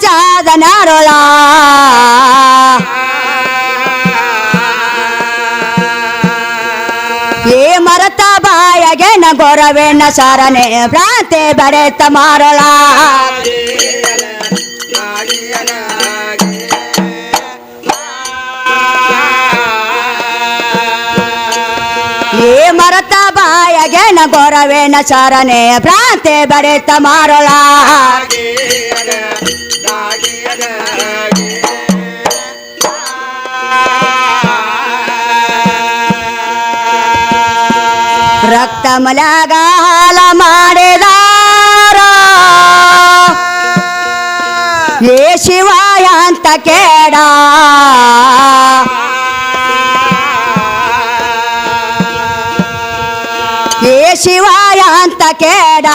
ಪ್ರಪಂಚದ ನಾರೋಳ ಏ ಮರತ ಬಾಯಗೆ ನ ಗೊರವೆಣ್ಣ ಸಾರನೆ ಭ್ರಾಂತೆ ಬರೆತ ಮಾರೋಳ ಏ ಮರತ ಬಾಯಗೆ ನ ಗೊರವೆಣ್ಣ ಸಾರನೆ ಭ್ರಾಂತೆ ಬರೆತ ಮಾರೋಳ ರಕ್ತ ಮಲಗ ಹಾಲ ಮಾಡಿದಾರ ಏ ಶಿವಾಯ ಅಂತ ಕೇಡ ಏ ಶಿವಾಯ ಅಂತ ಕೇಡ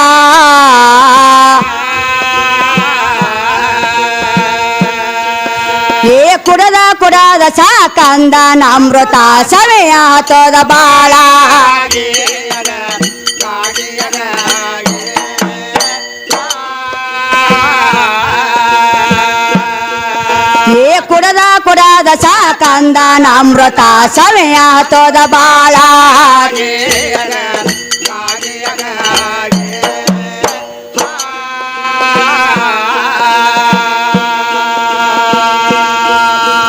ಏ ಕುಡದ ಸಾಕಂದ ಅಮೃತ ಸಮಯ ತೋದ ಬಾಳ ಏ ಕುಡದ ಸಾಕಂದ ಅಮೃತ ಸಮಯ ತೋದ ಬಾಳ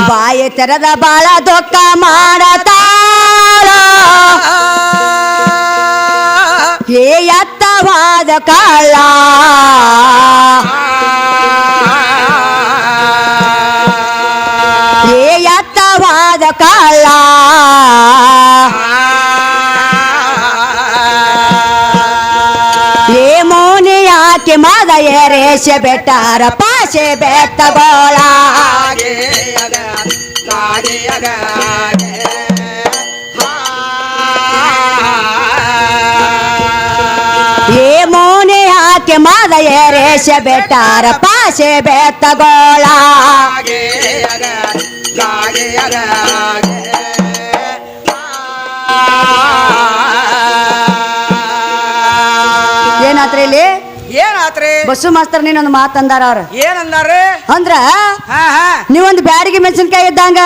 ಬಾಯಿ ತೆರೆದ ಬಾಳ ದುಃಖ ಮಾಡತಾಳ ಏ ಎತ್ತವಾದ ಕಾಳ ಏ ಎತ್ತವಾದ ಕಾಳ ಏ ಮೋನಿ ಯಾಕೆ ಮಾದ ಏರೇಶ ಬೆಟ್ಟಾರ ಪಾಶೆ ಬೆಟ್ಟಗೋಳ ಏ ಮೋನಿ ಹಾಕಿ ಮಾದ ಏರೇಶ ಬೆಟ್ಟಾರ ಪಾಶೆ ಬೆತ್ತಗೋಳ ಏನಾತ್ರಿ ಇಲ್ಲಿ ಏನಾತ್ರಿ ಬಸ್ಸು ಮಾಸ್ತರ್ ನೀನೊಂದು ಮಾತಂದಾರ ಅವ್ರ ಏನಂದಾರ ಅಂದ್ರ ನೀವೊಂದು ಬ್ಯಾಡಿಗೆ ಮೆಣಸಿನ್ಕಾಯಿ ಇದ್ದಂಗ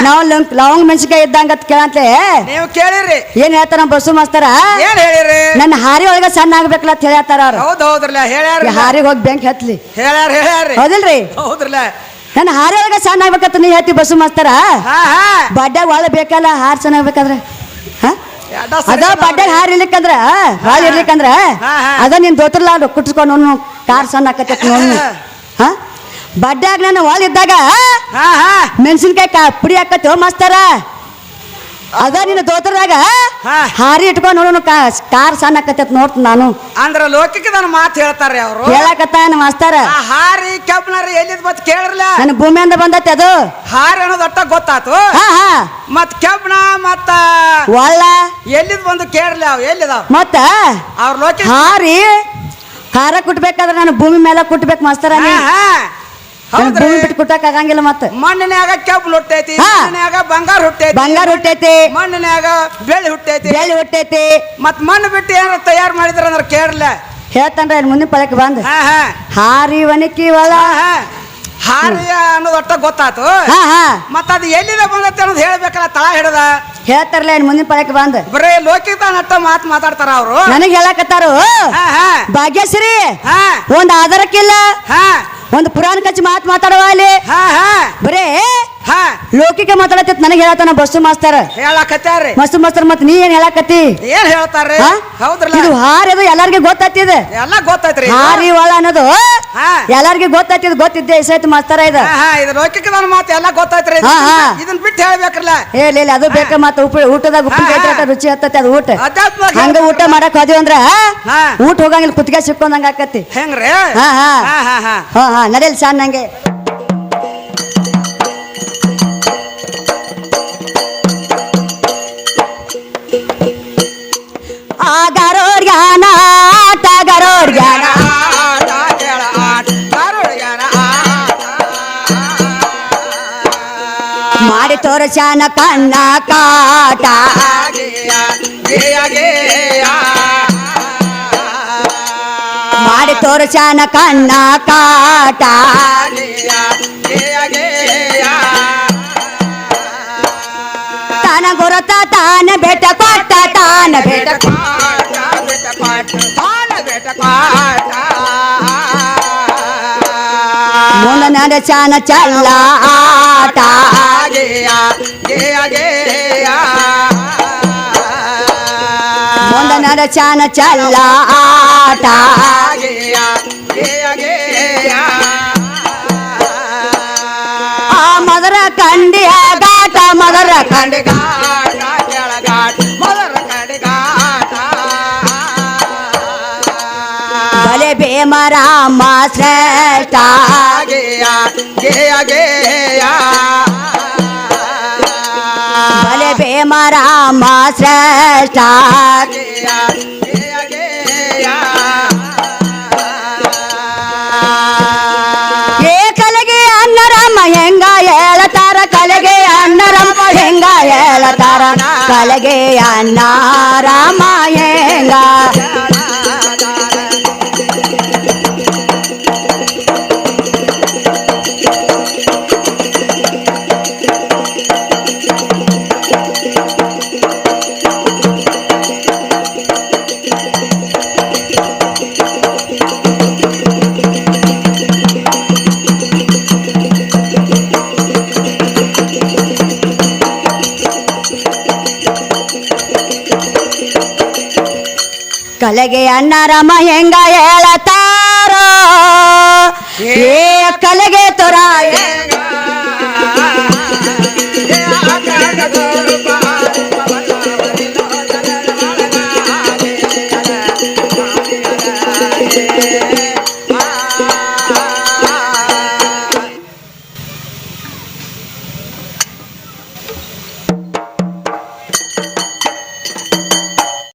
ನಾವು ಲವಂಗ್ ಮೆಣಸಿನ್ಕಾಯಿ ಇದ್ದಂಗ ಅಂತ ಕೇಳಂತೆ ನೀವು ಕೇಳಿರಿ ಏನ್ ಹೇಳ್ತಾರ ಬಸ್ಸು ಮಾಸ್ತರ ಏನ್ ಹೇಳಿರಿ ನನ್ನ ಹಾರಿ ಒಳಗ ಸಣ್ಣ ಆಗ್ಬೇಕಲ್ಲ ಅಂತ ಹೇಳ್ತಾರ ಅವ್ರ ಹೌದ್ ಹೌದ್ರಲ್ಲ ಹೇಳ್ಯಾರ ಹಾರಿಗೆ ಹೋಗಿ ಬೆಂಕಿ ಹತ್ಲಿ ಹೇಳ್ಯಾರ ಹೌದಿಲ್ರಿ ಹೌದ್ರಲ್ಲ ನನ್ನ ಹಾರಿ ಒಳಗ ಸಣ್ಣ ಆಗ್ಬೇಕಂತ ನೀ ಹೇಳ್ತಿ ಬಸ್ಸು ಮಾಸ್ತರ ಬಡ್ಡ್ಯಾಗ ಒಳ ಬೇಕಲ್ಲ ಹಾರ್ ಚೆನ್ನಾಗ್ಬೇಕಂದ್ರ ಅದ ಬಡ್ಡ್ಯಾಗ ಹಾರ್ ಇರ್ಲಿಕ್ಕಂದ್ರ ಹಾಲ್ ಇರ್ಲಿಕ್ಕಂದ್ರ ಅದ ನಿನ್ ದೋತ್ರಲ್ಲ ಕುಟ್ಸ್ಕೊಂಡು ಕಾರ್ ಸಣ್ಣ ಆಕತ್ತ ನೋಡ್ ಬಡ್ಡ್ಯಾಗ ನನ್ನ ಒಳ ಇದ್ದಾಗ ಮೆಣಸಿನ್ಕಾಯಿ ಪುಡಿ ಹಾಕತ್ತೇವ ಮಾಸ್ತರ ಅದ ನಿನ್ನ ದೋತ್ರದಾಗ ಹಾರಿ ಇಟ್ಕೊಂಡು ನೋಡೋಣ ಕಾರ್ ಸಣ್ಣ ಆಕತ್ತ ನೋಡ್ತೀನಿ ನಾನು ಅಂದ್ರ ಲೋಕಕ್ಕೆ ನನ್ನ ಮಾತು ಹೇಳ್ತಾರ ಅವ್ರು ಹೇಳಕತ್ತ ಮಾಸ್ತರ ಹಾರಿ ಕೆಬ್ಬನಾರ ಎಲ್ಲಿದ್ ಮತ್ ಕೇಳಿರ್ಲ ನನ್ನ ಭೂಮಿಯಿಂದ ಬಂದತ್ತೆ ಅದು ಹಾರಿ ಅನ್ನೋದು ಅಟ್ಟ ಗೊತ್ತಾತು ಮತ್ ಕೆಬ್ಬನ ಮತ್ತ ಒಳ್ಳ ಎಲ್ಲಿದ್ ಬಂದು ಕೇಳಿರ್ಲಿ ಅವ್ ಎಲ್ಲಿದಾವ್ ಮತ್ತ ಅವ್ರ ಲೋಕ ಹಾರಿ ಖಾರ ಕುಟ್ಬೇಕಾದ್ರೆ ನಾನು ಭೂಮಿ ಮೇಲೆ ಕುಟ್ಬೇಕು ಮಾಸ್ತರ ಭೂಮಿ ಬಿಟ್ಟು ಕುಟ್ಟಕ್ ಆಗಂಗಿಲ್ಲ ಮತ್ತ ಮಣ್ಣಿನ್ಯಾಗ ಕೆಬ್ಬು ಹುಟ್ಟೈತಿ ಮಣ್ಣಿನ್ಯಾಗ ಬಂಗಾರ ಹುಟ್ಟೈತಿ ಮಣ್ಣಿನ್ಯಾಗ ಬೆಳ್ಳಿ ಹುಟ್ಟೈತಿ ಮತ್ ಮಣ್ಣು ಬಿಟ್ಟು ಏನಾರ ತಯಾರು ಮಾಡಿದ್ರ ಅಂದ್ರೆ ಕೇಳಲ್ಲ ಹೇಳ್ತಾನ್ರ ಮುಂದಿನ ಪಳಕ್ಕೆ ಬಂದ್ ಹಾರಿ ಒಣಕಿ ಒಳ ಹಾರಿ ಅನ್ನೋದು ಒಟ್ಟ ಗೊತ್ತಾತು ಮತ್ತ ಅದು ಎಲ್ಲಿದ ಬಂದತ್ತೆ ಅನ್ನೋದು ಹೇಳ್ಬೇಕಲ್ಲ ತಳ ಹಿಡದ ಹೇಳ್ತಾರಲ್ಲ ಮುಂದಿನ ಪಳಕ್ಕೆ ಬಂದ್ ಬರೇ ಲೋಕಿತ ನಟ್ಟ ಮಾತಾಡ್ತಾರ ಅವ್ರು ನನಗ್ ಹೇಳಕತ್ತಾರು ಭಾಗ್ಯಶ್ರೀ ಒಂದ್ ಆಧಾರಕ್ಕಿಲ್ಲ ಒಂದು ಪುರಾಣ ಕಚ್ಚಿ ಮಾತಾಡುವ ಅಲ್ಲಿ ಬರೇ ಲೋಕಿಕ ಮಾತಾಡತ್ತ ನನಗೆ ಹೇಳತಾನ ಬಸ್ಸು ಮಾಸ್ತರ್ ಹೇಳಕತ್ತಾರ ಮಸ್ತು ಮಾಸ್ತರ್ ಮತ್ ನೀ ಏನ್ ಹೇಳಕತ್ತಿ ಏನ್ ಹೇಳ್ತಾರ ಹೌದ್ರಲ್ಲ ಇದು ಹಾರಿ ಅದು ಎಲ್ಲಾರ್ಗಿ ಗೊತ್ತಾಗ್ತಿದೆ ಎಲ್ಲ ಗೊತ್ತೈತ್ರಿ ಹಾರಿ ಒಳ ಅನ್ನೋದು ಎಲ್ಲಾರ್ಗಿ ಗೊತ್ತಾಗ್ತಿದ್ ಗೊತ್ತಿದ್ದೆ ಎಷ್ಟಾಯ್ತು ಮಾಸ್ತರ ಇದು ಲೋಕಿಕ ಮಾತು ಎಲ್ಲ ಗೊತ್ತಾಯ್ತ್ರಿ ಇದನ್ ಬಿಟ್ಟು ಹೇಳ್ಬೇಕಲ್ಲ ಇಲ್ಲ ಅದು ಬೇಕ ಮತ್ತ ಊಟದಾಗ ಉಪ್ಪಿನ ರುಚಿ ಹತ್ತತಿ ಅದು ಊಟ ಹಂಗ ಊಟ ಮಾಡಕ್ ಹೋದಿವಿ ಅಂದ್ರ ಊಟ ಹೋಗಂಗಿಲ್ಲ ಕುತ್ತಿಗೆ ಸಿಕ್ಕೊಂಡಂಗ ಆಕತಿ ಹೆಂಗ್ರಿ ನಡೆಯಲ್ ಸಾನ್ ನಂಗೆ ಗರೋಡ್ಯಾನ ಆಟ ಗರೋಡ್ಯಾನ ಮಾಡಿ ತೋರಿಸ್ಯಾನ ಕಣ್ಣ ಕಾಟ ಮಾಡಿ ತೋರ್ಸ್ಯಾನ ಕಣ್ಣ ಕಾಟ ತಾನ ಗುರುತ ತಾನ ಬೆಟ್ಟ ಕೊಟ್ಟ ತಾನ ಬೆಟ್ಟ ಮುಂದ ನಡೆಸಾನ ಚಲ್ಲ ಆಟ ಮುಂದ ನಡೆಸಾನ ಚಲ್ಲ ಆಟ ಆ ಮದರ ಕಂಡಿಯ ಗಾಟ ಮದರ ಕಂಡಿ ಬಲೆ ಭೀಮರಾಮ ಶ್ರೇಷ್ಠ ಬಲೆ ಭೀಮರಾಮ ಶ್ರೇಷ್ಠ ಏ ಕಲೆಗೆ ಅನ್ನರಮ್ಮ ಹೆಂಗ ಹೇಳತಾರ ಕಲೆಗೆ ಅನ್ನರಮ್ಮ ಹೆಂಗ ಹೇಳತಾರ ಕಲೆಗೆ ಅನ್ನ ರಾಮ ಹೆಂಗ ಕಲೆಗೆ ಅಣ್ಣರಮ್ಮ ಹೆಂಗ ಹೇಳತಾರ ಏ ಕಲೆಗೆ ತೋರ